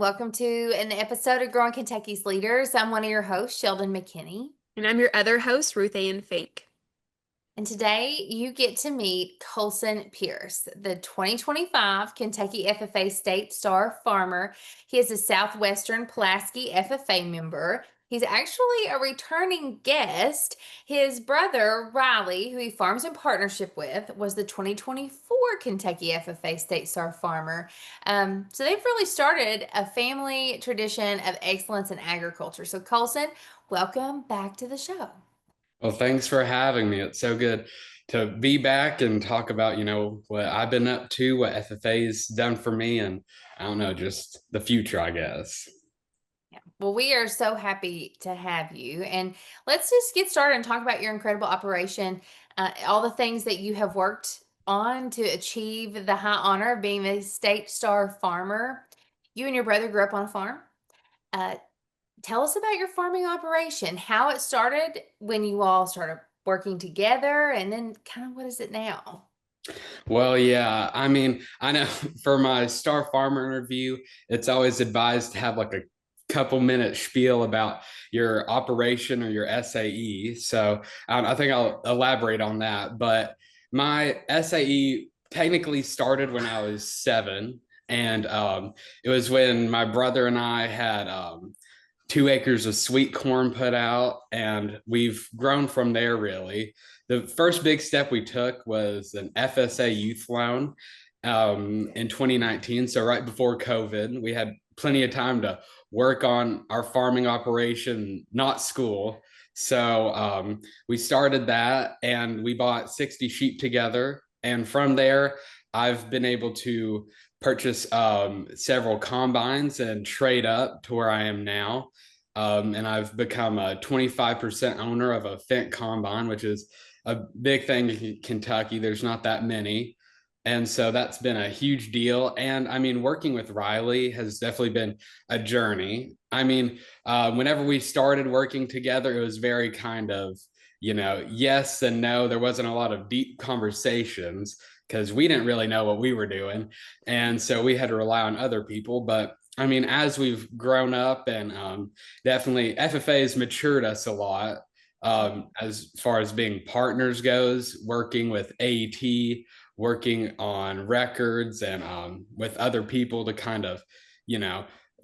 welcome to an episode of Growing Kentucky's Leaders. I'm one of your hosts, Sheldon McKinney. And I'm your other host, Ruth Ann Fink. And today you get to meet Colson Pierce, the 2025 Kentucky FFA State Star Farmer. He is a Southwestern Pulaski FFA member. He's actually a returning guest. His brother, Riley, who he farms in partnership with, was the 2024 Kentucky FFA State Star Farmer. So they've really started a family tradition of excellence in agriculture. So, Colson, welcome back to the show. Well, thanks for having me. It's so good to be back and talk about, what I've been up to, what FFA's done for me, and I don't know, just the future, I guess. Yeah. Well, we are so happy to have you. And let's just get started and talk about your incredible operation, all the things that you have worked on to achieve the high honor of being the State Star Farmer. You and your brother grew up on a farm. Uh, Tell us about your farming operation, how it started when you all started working together, and then kind of what is it now? Well, yeah, I mean, I know for my Star Farmer interview, it's always advised to have like a couple minute spiel about your operation or your SAE. So I think I'll elaborate on that. But my SAE technically started when I was 7. And it was when my brother and I had 2 acres of sweet corn put out, and we've grown from there really. The first big step we took was an FSA youth loan in 2019. So right before COVID, we had plenty of time to work on our farming operation, not school. So we started that and we bought 60 sheep together. And from there, I've been able to purchase several combines and trade up to where I am now. And I've become a 25% owner of a Fendt combine, which is a big thing in Kentucky. There's not that many. And so that's been a huge deal. And I mean, working with Riley has definitely been a journey. I mean, whenever we started working together, it was very kind of, yes and no. There wasn't a lot of deep conversations because we didn't really know what we were doing. And so we had to rely on other people. But I mean, as we've grown up and definitely FFA has matured us a lot as far as being partners goes, working with AET, working on records and with other people to kind of,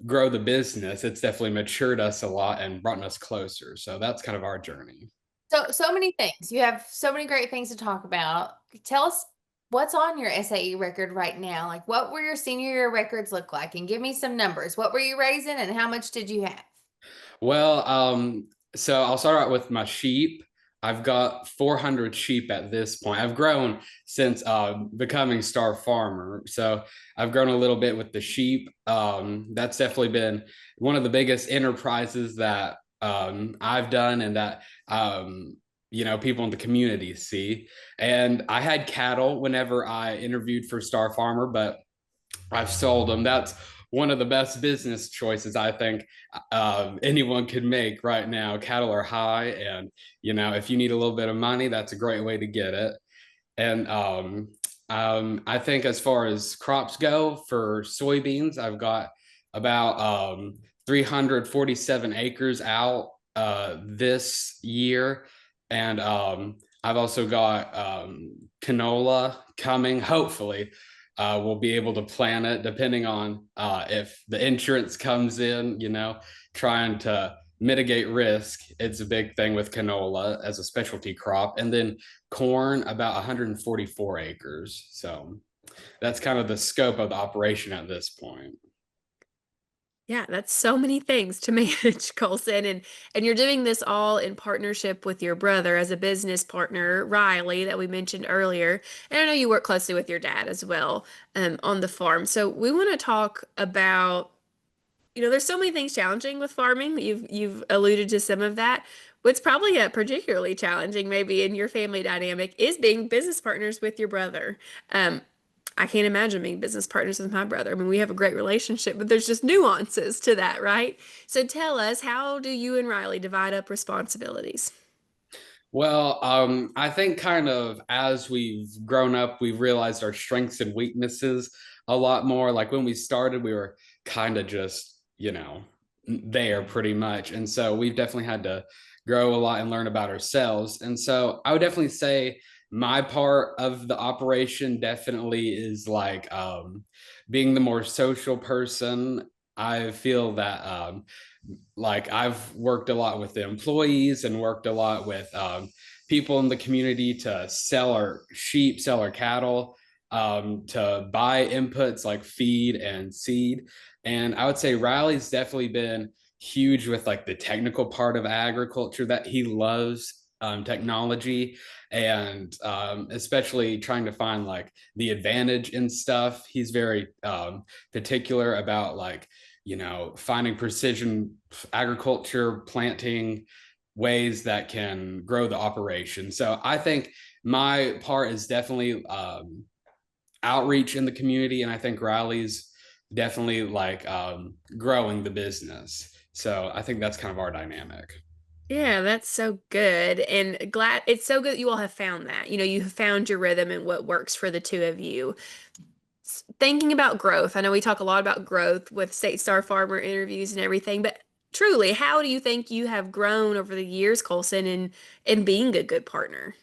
grow the business. It's definitely matured us a lot and brought us closer. So that's kind of our journey. So many things. You have so many great things to talk about. Tell us what's on your SAE record right now. Like, what were your senior year records look like? And give me some numbers. What were you raising and how much did you have? Well, so I'll start out with my sheep. I've got 400 sheep at this point. I've grown since becoming Star Farmer. So I've grown a little bit with the sheep. That's definitely been one of the biggest enterprises that I've done and that people in the community see. And I had cattle whenever I interviewed for Star Farmer, but I've sold them. That's one of the best business choices I think anyone could make right now. Cattle are high, and if you need a little bit of money, that's a great way to get it. And I think as far as crops go for soybeans, I've got about 347 acres out this year, and I've also got canola coming, hopefully. We'll be able to plan it depending on if the insurance comes in, trying to mitigate risk. It's a big thing with canola as a specialty crop. And then corn, about 144 acres. So that's kind of the scope of the operation at this point. Yeah, that's so many things to manage, Colson. And you're doing this all in partnership with your brother as a business partner, Riley, that we mentioned earlier. And I know you work closely with your dad as well, on the farm. So we want to talk about, there's so many things challenging with farming. You've alluded to some of that. What's probably particularly challenging, maybe in your family dynamic, is being business partners with your brother. I can't imagine being business partners with my brother. I mean, we have a great relationship, but there's just nuances to that, right? So tell us, how do you and Riley divide up responsibilities? Well, I think kind of as we've grown up, we've realized our strengths and weaknesses a lot more. Like when we started, we were kind of just you know, there pretty much. And so we've definitely had to grow a lot and learn about ourselves. And so I would definitely say my part of the operation definitely is like being the more social person. I feel that like I've worked a lot with the employees and worked a lot with people in the community to sell our sheep, sell our cattle, to buy inputs like feed and seed. And I would say Riley's definitely been huge with like the technical part of agriculture, that he loves technology, and especially trying to find like the advantage in stuff. He's very particular about like, you know, finding precision agriculture, planting ways that can grow the operation. So I think my part is definitely outreach in the community, and I think Riley's definitely like growing the business. So I think that's kind of our dynamic. Yeah, that's so good. And glad it's so good that you all have found that. You know, you have found your rhythm and what works for the two of you. Thinking about growth, I know we talk a lot about growth with State Star Farmer interviews and everything, but truly, how do you think you have grown over the years, Colson, in being a good partner?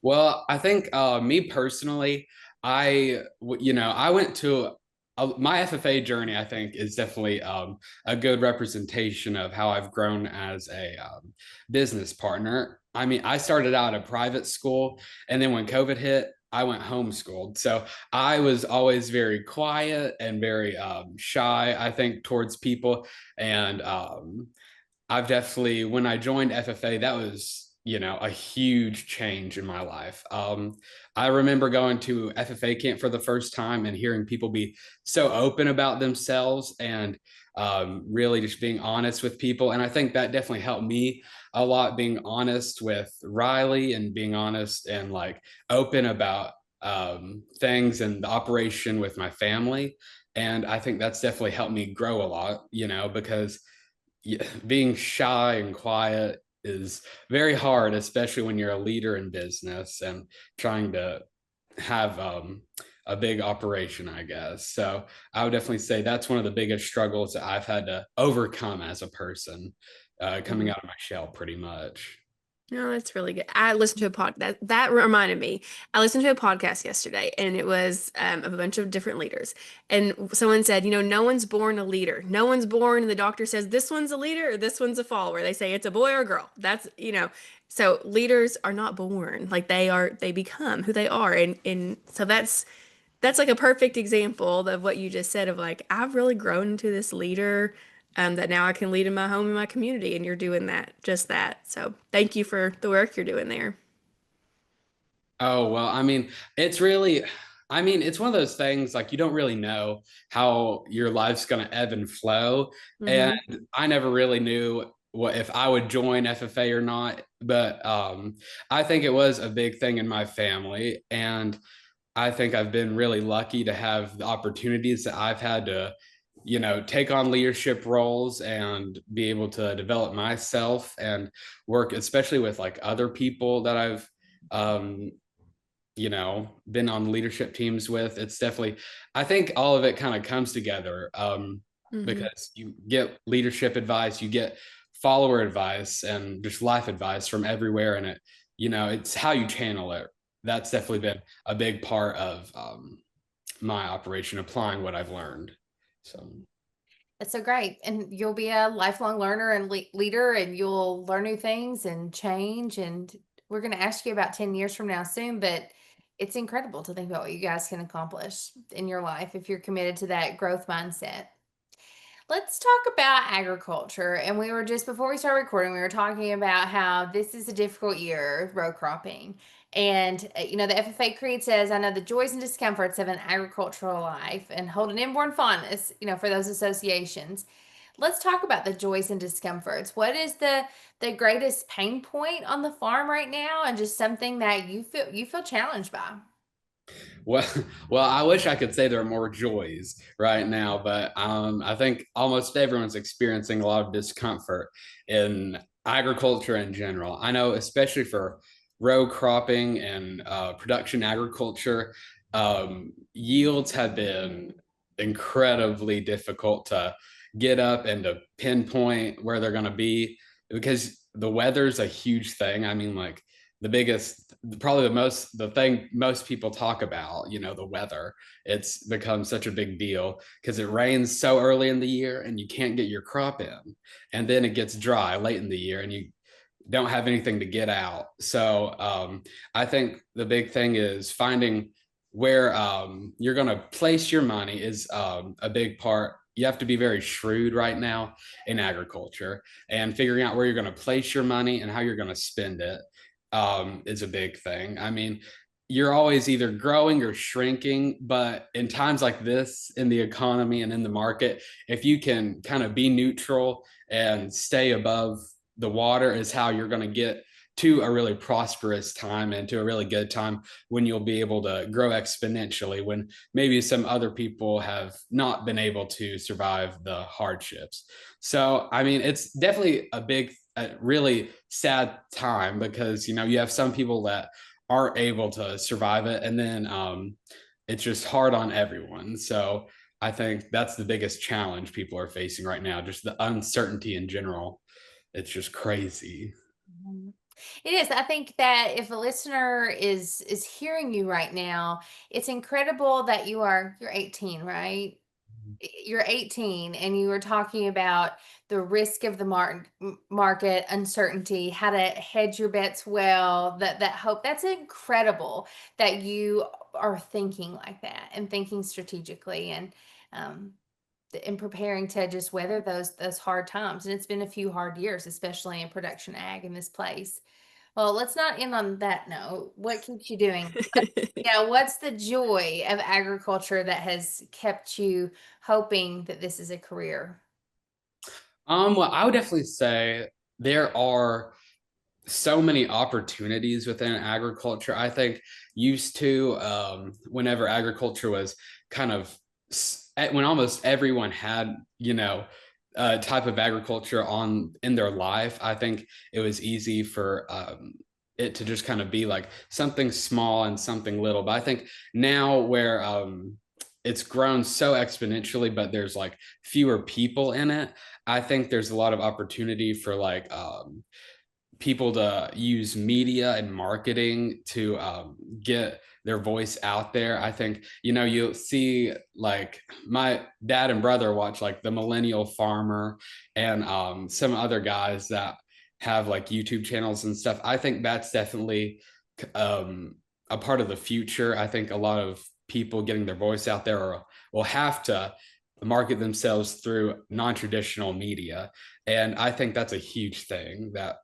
Well, I think me personally, you know, I went to my FFA journey. I think is definitely a good representation of how I've grown as a business partner. I mean, I started out at a private school, and then when COVID hit, I went homeschooled. So I was always very quiet and very shy, I think, towards people. And I've definitely, when I joined FFA, that was, you know, a huge change in my life. I remember going to FFA camp for the first time and hearing people be so open about themselves and really just being honest with people. And I think that definitely helped me a lot, being honest with Riley and being honest and like open about things and the operation with my family. And I think that's definitely helped me grow a lot, you know, because being shy and quiet is very hard, especially when you're a leader in business and trying to have a big operation, I guess. So I would definitely say that's one of the biggest struggles that I've had to overcome as a person, coming out of my shell, pretty much. No, that's really good. I listened to a that reminded me. I listened to a podcast yesterday, and it was of a bunch of different leaders. And someone said, you know, no one's born a leader. No one's born, and the doctor says this one's a leader or this one's a follower. They say it's a boy or a girl. That's, you know, so leaders are not born. Like they become who they are. And so that's like a perfect example of what you just said of like, I've really grown into this leader that now I can lead in my home and my community, and you're doing that, just that. So thank you for the work you're doing there. Oh, well, I mean, it's really, I mean, it's one of those things like you don't really know how your life's going to ebb and flow. And Hmm. I never really knew what if I would join FFA or not. But I think it was a big thing in my family. And I think I've been really lucky to have the opportunities that I've had to, you know, take on leadership roles and be able to develop myself and work, especially with like other people that I've, um, you know, been on leadership teams with. It's definitely, I think all of it kind of comes together, Hmm. because you get leadership advice, you get follower advice and just life advice from everywhere. And it, you know, it's how you channel it. That's definitely been a big part of my operation, applying what I've learned. So. That's so great. And you'll be a lifelong learner and leader, and you'll learn new things and change. And we're going to ask you about 10 years from now soon, but it's incredible to think about what you guys can accomplish in your life if you're committed to that growth mindset. Let's talk about agriculture. And we were just before we started recording, we were talking about how this is a difficult year, row cropping. And you know, the FFA Creed says, I know the joys and discomforts of an agricultural life and hold an inborn fondness, you know, for those associations. Let's talk about the joys and discomforts. What is the greatest pain point on the farm right now, and just something that you feel challenged by? Well, well, I wish I could say there are more joys right now, but I think almost everyone's experiencing a lot of discomfort in agriculture in general. I know, especially for row cropping and production agriculture, yields have been incredibly difficult to get up and to pinpoint where they're going to be, because the weather's a huge thing. I mean, like the biggest, probably the thing most people talk about, the weather. It's become such a big deal because it rains so early in the year and you can't get your crop in. And then it gets dry late in the year and you don't have anything to get out. So I think the big thing is finding where you're going to place your money is a big part. You have to be very shrewd right now in agriculture, and figuring out where you're going to place your money and how you're going to spend it is a big thing. I mean, you're always either growing or shrinking, but in times like this in the economy and in the market, if you can kind of be neutral and stay above the water, is how you're going to get to a really prosperous time and to a really good time when you'll be able to grow exponentially, when maybe some other people have not been able to survive the hardships. So, I mean, it's definitely a really sad time, because, you have some people that aren't able to survive it. And then it's just hard on everyone. So I think that's the biggest challenge people are facing right now, just the uncertainty in general. It's just crazy. Mhm. It is. I think that if a listener is hearing you right now, it's incredible that you're 18, right? You're 18 and you were talking about the risk of the market, uncertainty, how to hedge your bets well, that hope. That's incredible that you are thinking like that and thinking strategically, um, and preparing to just weather those hard times. And it's been a few hard years, especially in production ag in this place. Well, let's not end on that note. What keeps you doing? Yeah, what's the joy of agriculture that has kept you hoping that this is a career? Well, I would definitely say there are so many opportunities within agriculture. I think used to whenever agriculture was kind of when almost everyone had, a type of agriculture on in their life, I think it was easy for it to just kind of be like something small and something little. But I think now where it's grown so exponentially, but there's like fewer people in it, I think there's a lot of opportunity for like people to use media and marketing to get their voice out there. I think, you'll see like my dad and brother watch like the Millennial Farmer and some other guys that have like YouTube channels and stuff. I think that's definitely um, a part of the future. I think a lot of people getting their voice out there will have to market themselves through non-traditional media. And I think that's a huge thing that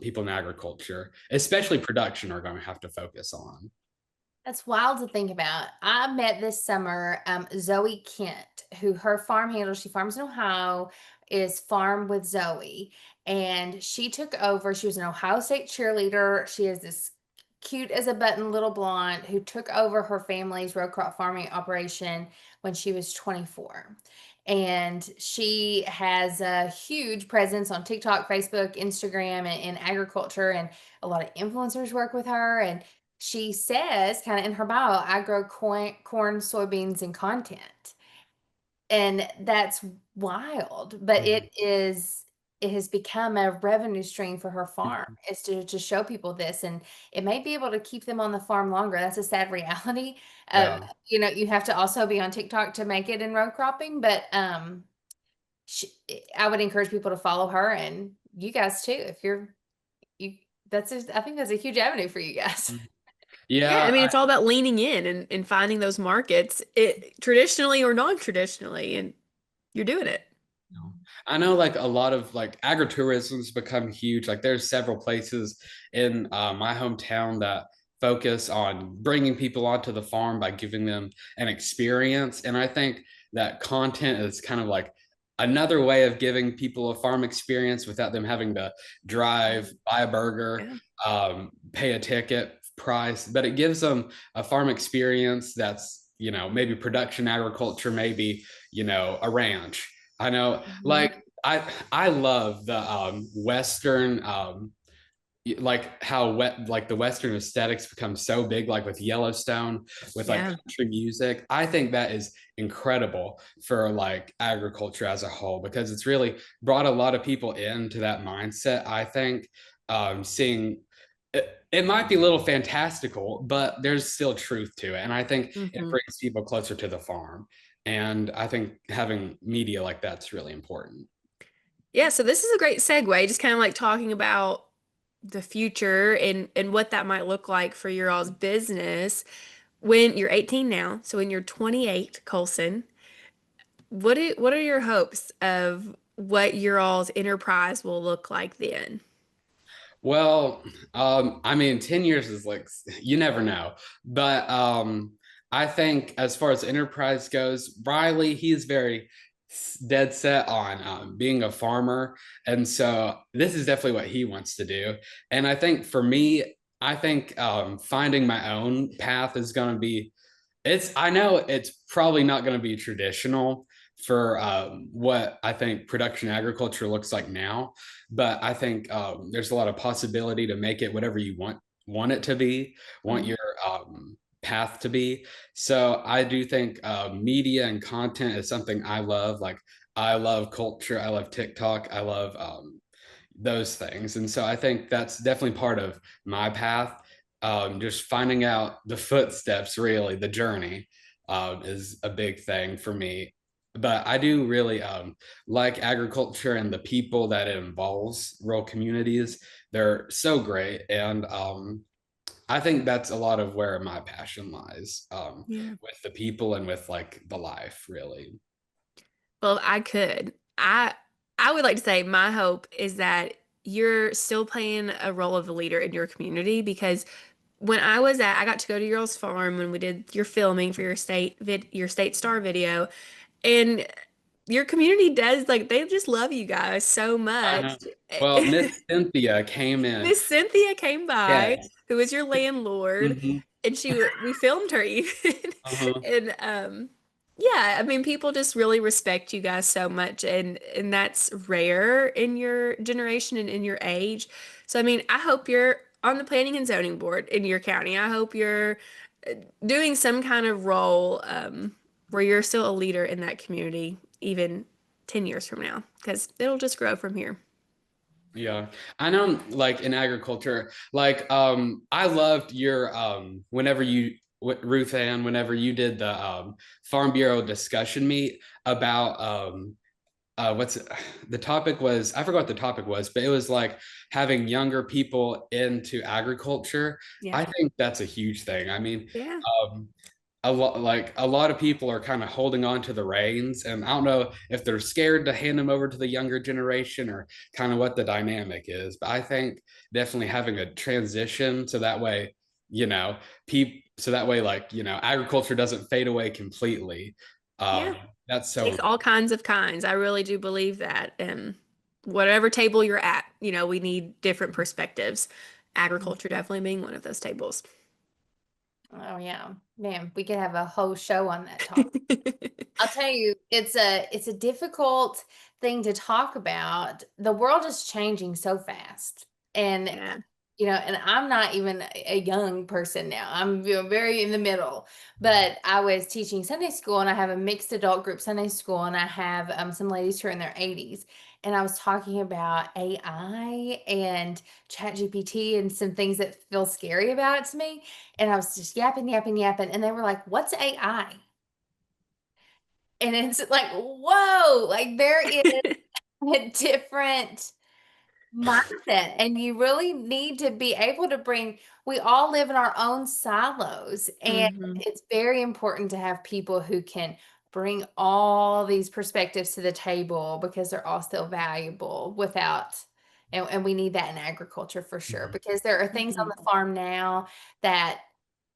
people in agriculture, especially production, are going to have to focus on. That's wild to think about. I met this summer Zoe Kent, who her farm handle, she farms in Ohio, is Farm with Zoe. And she took over. She was an Ohio State cheerleader. She is this cute as a button little blonde who took over her family's row crop farming operation when she was 24. And she has a huge presence on TikTok, Facebook, Instagram, and agriculture. And a lot of influencers work with her. And she says, kind of in her bio, I grow corn, soybeans, and content. And that's wild, but Mhm. it has become a revenue stream for her farm, is to show people this, and it may be able to keep them on the farm longer. That's a sad reality. Yeah. You have to also be on TikTok to make it in row cropping, but sh I would encourage people to follow her, and you guys too, if you I think that's a huge avenue for you guys. Mhm. Yeah, I Yeah. mean, it's all about leaning in and finding those markets, traditionally or non-traditionally, and you're doing it. I know like a lot of like agritourism's become huge. Like there's several places in my hometown that focus on bringing people onto the farm by giving them an experience. And I think that content is kind of like another way of giving people a farm experience without them having to drive, buy a burger, Yeah. pay a ticket price, but it gives them a farm experience that's, maybe production agriculture, maybe, a ranch. I know, Mhm. like I love the Western like how wet like the Western aesthetics become so big, like with Yellowstone, with like Yeah. country music. I think that is incredible for like agriculture as a whole, because it's really brought a lot of people into that mindset. I think seeing it might be a little fantastical, but there's still truth to it. And I think it Hmm. brings people closer to the farm. And I think having media like that's really important. Yeah, so this is a great segue, just kind of like talking about the future and what that might look like for your all's business when you're 18 now. So when you're 28, Colson, what are your hopes of what your all's enterprise will look like then? Well, I mean, 10 years is like, you never know. But I think as far as enterprise goes, Riley, he's very dead set on being a farmer. And so this is definitely what he wants to do. And I think for me, I think finding my own path is going to be, I know it's probably not going to be traditional for what I think production agriculture looks like now, but I think there's a lot of possibility to make it whatever you want it to be, want Mhm. your path to be. So I do think media and content is something I love. Like I love culture, I love TikTok, I love those things. And so I think that's definitely part of my path. Just finding out the footsteps, really, the journey is a big thing for me. But I do really like agriculture and the people that it involves, rural communities. They're so great. And I think that's a lot of where my passion lies Yeah. with the people and with like the life, really. Well, I could. I would like to say my hope is that you're still playing a role of a leader in your community because I got to go to your all's farm when we did your filming for your state star video, and your community does like they just love you guys so I much. know. Well, Miss Cynthia came in. Miss Cynthia came by, Yes. who was your landlord, Mhm. and we filmed her even. Uh-huh. And yeah, I mean people just really respect you guys so much and that's rare in your generation and in your age. So I mean, I hope you're on the planning and zoning board in your county. I hope you're doing some kind of role where you're still a leader in that community even 10 years from now because it'll just grow from here. Yeah. I know like in agriculture, like I loved your whenever you Ruth Ann, whenever you did the Farm Bureau discussion meet about what's the topic was, I forgot what the topic was, but it was like having younger people into agriculture. Yeah. I think that's a huge thing. I mean, Yeah. um a lot of people are kind of holding on to the reins, and I don't know if they're scared to hand them over to the younger generation or kind of what the dynamic is, but I think definitely having a transition so that way, people, so that way, like, agriculture doesn't fade away completely. Yeah. um that's so Takes all kinds of kinds. I really do believe that. And whatever table you're at, we need different perspectives. Agriculture definitely being one of those tables. Oh yeah, man, we could have a whole show on that topic. I'll tell you, it's a difficult thing to talk about. The world is changing so fast. And Yeah. and I'm not even a young person now. I'm very in the middle. But I was teaching Sunday school and I have a mixed adult group Sunday school and I have some ladies who are in their 80s. And I was talking about AI and ChatGPT and some things that feel scary about it to me. And I was just yapping, yapping, yapping. And they were like, "What's AI?" And it's like, whoa, like there is a different mindset. And you really need to be able to we all live in our own silos. And Hmm. it's very important to have people who can bring all these perspectives to the table because they're all still valuable and we need that in agriculture for sure, because there are things on Hmm. the farm now that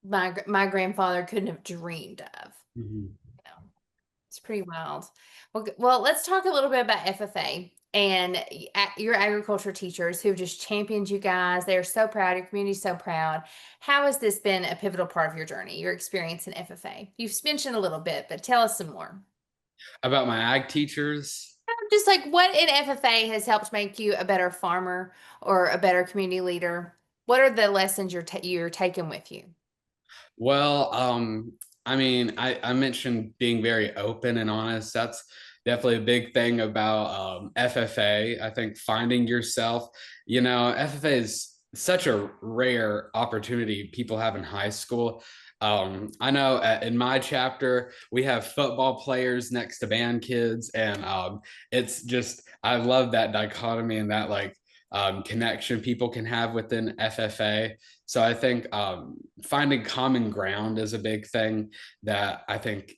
my grandfather couldn't have dreamed of. Mhm. You know. It's pretty wild. Well, let's talk a little bit about FFA and your agriculture teachers who just championed you guys. They're so proud. Your community's so proud. How has this been a pivotal part of your journey, your experience in FFA? You've mentioned a little bit, but tell us some more. About my ag teachers. Just like what in FFA has helped make you a better farmer or a better community leader? What are the lessons you're taking with you? Well, I mean, I mentioned being very open and honest. That's definitely a big thing about FFA. I think finding yourself, FFA is such a rare opportunity people have in high school. I know in my chapter, we have football players next to band kids, and it's just, I love that dichotomy and that like connection people can have within FFA. So I think finding common ground is a big thing that I think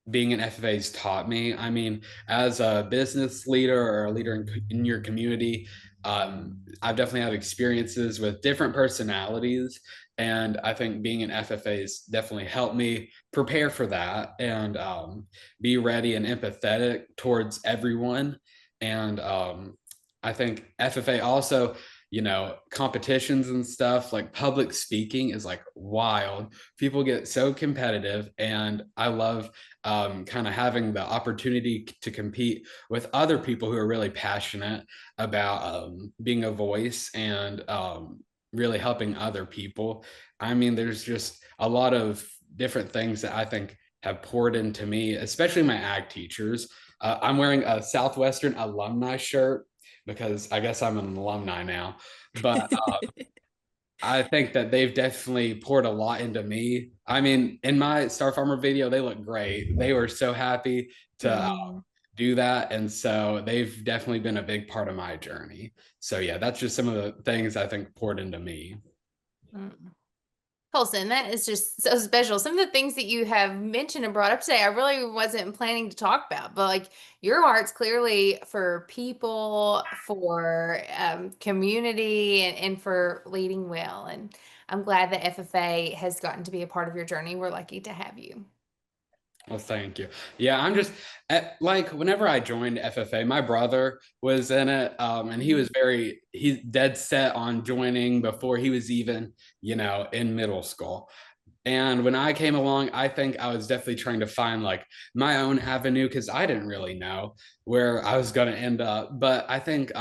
being an FFA has taught me. I mean, as a business leader or a leader in your community, I've definitely had experiences with different personalities. And I think being an FFA has definitely helped me prepare for that and be ready and empathetic towards everyone. And I think FFA also, competitions and stuff like public speaking is like wild. People get so competitive, and I love kind of having the opportunity to compete with other people who are really passionate about being a voice and really helping other people. I mean, there's just a lot of different things that I think have poured into me, especially my ag teachers. I'm wearing a Southwestern alumni shirt because I guess I'm an alumni now. But I think that they've definitely poured a lot into me. I mean, in my Star Farmer video, they look great. They were so happy to Mm, do that. And so they've definitely been a big part of my journey. So, yeah, that's just some of the things I think poured into me. mm. Colson, that is just so special. Some of the things that you have mentioned and brought up today, I really wasn't planning to talk about, but like your heart's clearly for people, for community, and for leading well. And I'm glad that FFA has gotten to be a part of your journey. We're lucky to have you. Well, thank you. Yeah, I'm just like whenever I joined FFA, my brother was in it, and he was he's dead set on joining before he was even, in middle school. And when I came along, I think I was definitely trying to find like my own avenue because I didn't really know where I was going to end up. But I think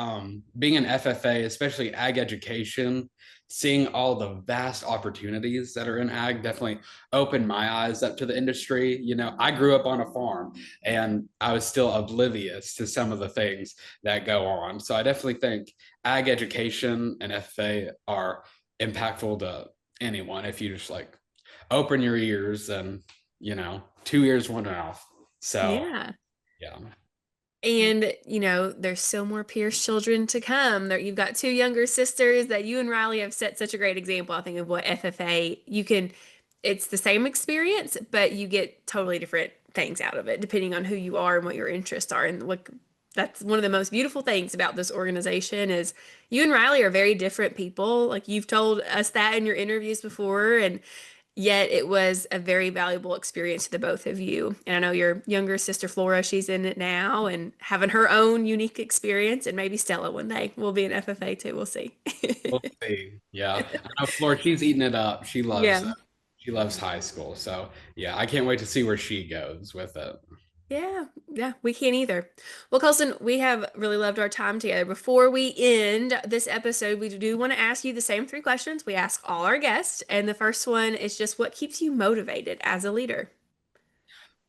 being an FFA, especially ag education, seeing all the vast opportunities that are in ag definitely opened my eyes up to the industry. I grew up on a farm and I was still oblivious to some of the things that go on. So I definitely think ag education and FFA are impactful to anyone if you just like open your ears and 2 ears, one mouth. So Yeah. yeah. And, there's still more Pierce children to come. There, you've got two younger sisters that you and Riley have set such a great example, I think, of what FFA, it's the same experience, but you get totally different things out of it, depending on who you are and what your interests are. And look, that's one of the most beautiful things about this organization is you and Riley are very different people. Like you've told us that in your interviews before, and yet it was a very valuable experience to the both of you. And I know your younger sister Flora, she's in it now and having her own unique experience. And maybe Stella one day will be an FFA too. We'll see. We'll see. Yeah. I know Flora, she's eating it up. She loves Yeah. it. She loves high school. So yeah, I can't wait to see where she goes with it. Yeah, yeah, we can't either. Well, Colson, we have really loved our time together. Before we end this episode, we do want to ask you the same three questions we ask all our guests. And the first one is just what keeps you motivated as a leader?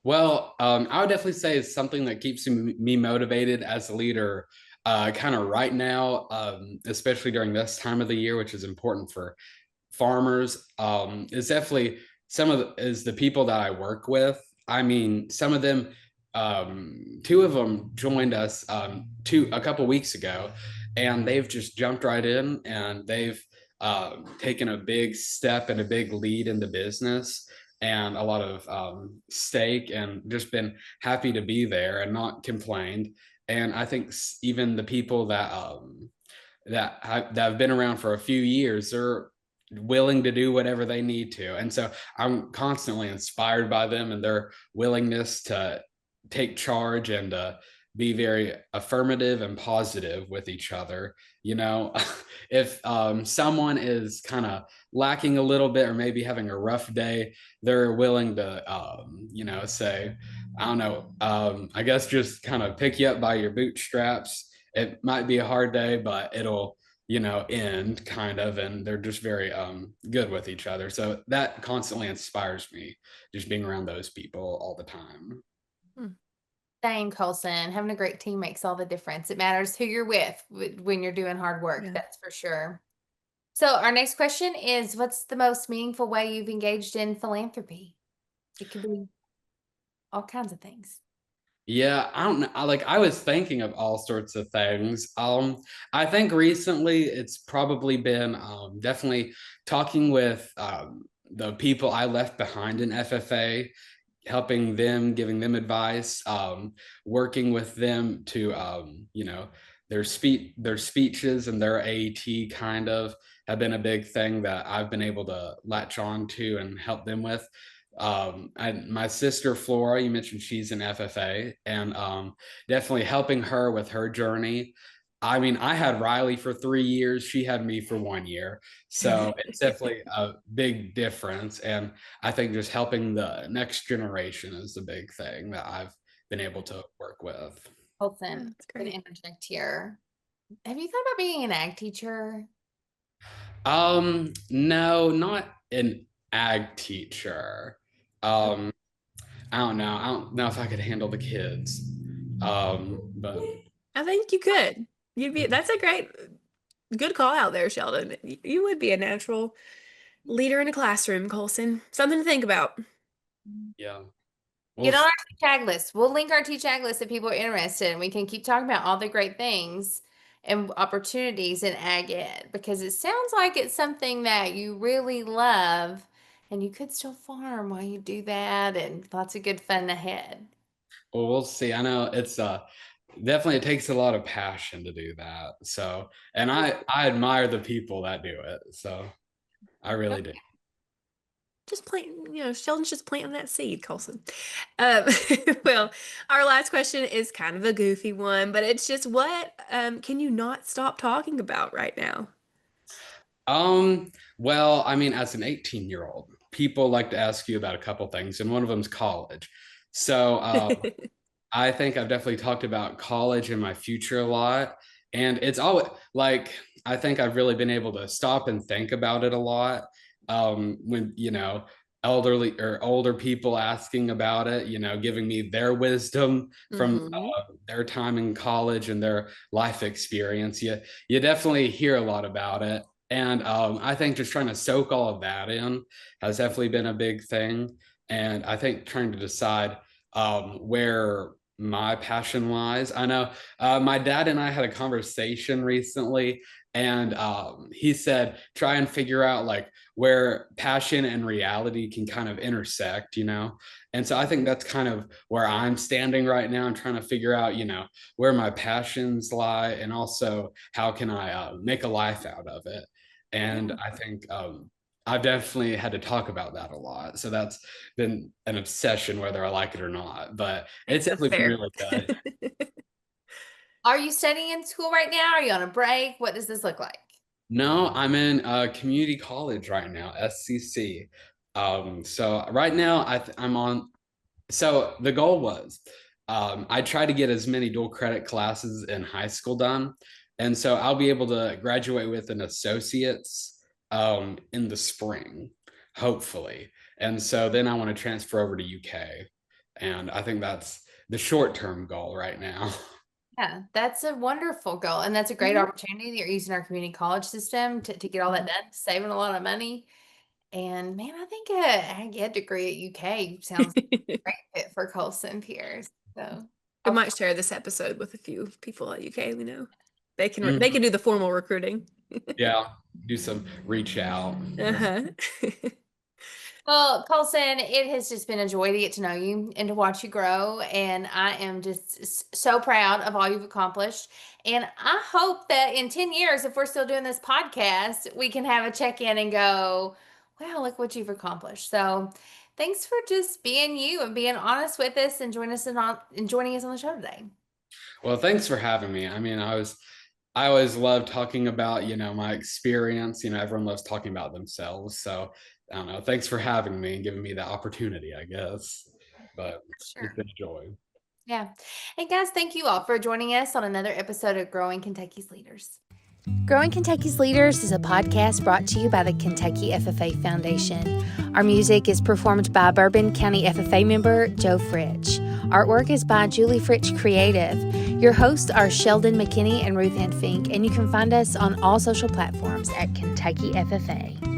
Well, I would definitely say it's something that keeps me motivated as a leader, kind of right now, especially during this time of the year, which is important for farmers. Is definitely is the people that I work with. I mean, some of them, two of them joined us a couple weeks ago, and they've just jumped right in and they've taken a big step and a big lead in the business and a lot of stake and just been happy to be there and not complained. And I think even the people that have been around for a few years, they're willing to do whatever they need to. And so I'm constantly inspired by them and their willingness to take charge and be very affirmative and positive with each other. If someone is kind of lacking a little bit or maybe having a rough day, they're willing to, say, I don't know. I guess just kind of pick you up by your bootstraps. It might be a hard day, but it'll, end kind of, and they're just very good with each other. So that constantly inspires me, just being around those people all the time. Hmm. Same, Colson. Having a great team makes all the difference. It matters who you're with when you're doing hard work, Yeah. that's for sure. So, our next question is, what's the most meaningful way you've engaged in philanthropy? It could be all kinds of things. Yeah, I don't know. I was thinking of all sorts of things. I think recently it's probably been definitely talking with the people I left behind in FFA, helping them, giving them advice, working with them to their speeches and their AET kind of have been a big thing that I've been able to latch on to and help them with. And my sister Flora, you mentioned she's in FFA, and definitely helping her with her journey. I mean, I had Riley for 3 years. She had me for 1 year. So it's definitely a big difference. And I think just helping the next generation is the big thing that I've been able to work with. Colson, That's I'm going great. to interject here. Have you thought about being an ag teacher? No, not an ag teacher. Um, I don't know. I don't know if I could handle the kids. But I think you could. That's a good call out there, Sheldon. You would be a natural leader in a classroom, Colson. Something to think about. yeah, we'll Get on see. our Teach Ag list. We'll link our Teach Ag list if people are interested, and we can keep talking about all the great things and opportunities in ag ed because it sounds like it's something that you really love, and you could still farm while you do that, and lots of good fun ahead. Well, we'll see. I know it's definitely it takes a lot of passion to do that. So, and I admire the people that do it. So I really do. Just plant, Sheldon's just planting that seed, Colson. Um, well, our last question is kind of a goofy one, but it's just what can you not stop talking about right now? Well, I mean, as an 18-year-old, people like to ask you about a couple things, and one of them's college. So I think I've definitely talked about college and my future a lot. And it's always like, I think I've really been able to stop and think about it a lot. When, elderly or older people asking about it, giving me their wisdom from Hmm. their time in college and their life experience. You definitely hear a lot about it. And I think just trying to soak all of that in has definitely been a big thing. And I think trying to decide where my passion lies. I know my dad and I had a conversation recently, and he said, try and figure out like where passion and reality can kind of intersect, And so I think that's kind of where I'm standing right now. I'm trying to figure out, where my passions lie and also how can I make a life out of it. And Yeah, I think I've definitely had to talk about that a lot. So that's been an obsession, whether I like it or not. But it's that's definitely been fair. really good. Are you studying in school right now? Are you on a break? What does this look like? No, I'm in community college right now, SCC. So right now I'm on. So the goal was I try to get as many dual credit classes in high school done, and so I'll be able to graduate with an associate's in the spring, hopefully. And so then I want to transfer over to UK, and I think that's the short term goal right now. Yeah, that's a wonderful goal. And that's a great Mhm. opportunity that you're using our community college system to get all that done, saving a lot of money. And man, I think a ag ed degree at UK sounds great fit for Colson Pierce. So We I'll might share this episode with a few people at UK we know. They Mhm. can do the formal recruiting. Yeah, do some reach out. Uh-huh. Well, Colson, it has just been a joy to get to know you and to watch you grow. And I am just so proud of all you've accomplished. And I hope that in 10 years, if we're still doing this podcast, we can have a check in and go, wow, look what you've accomplished. So thanks for just being you and being honest with us and joining us on the show today. Well, thanks for having me. I mean, I always love talking about, my experience. Everyone loves talking about themselves. So I don't know. Thanks for having me and giving me the opportunity, I guess. but Sure. it's a joy. Yeah. And guys, thank you all for joining us on another episode of Growing Kentucky's Leaders. Growing Kentucky's Leaders is a podcast brought to you by the Kentucky FFA Foundation. Our music is performed by Bourbon County FFA member Joe Fritch. Artwork is by Julie Fritch Creative. Your hosts are Sheldon McKinney and Ruth Ann Fink, and you can find us on all social platforms at Kentucky FFA.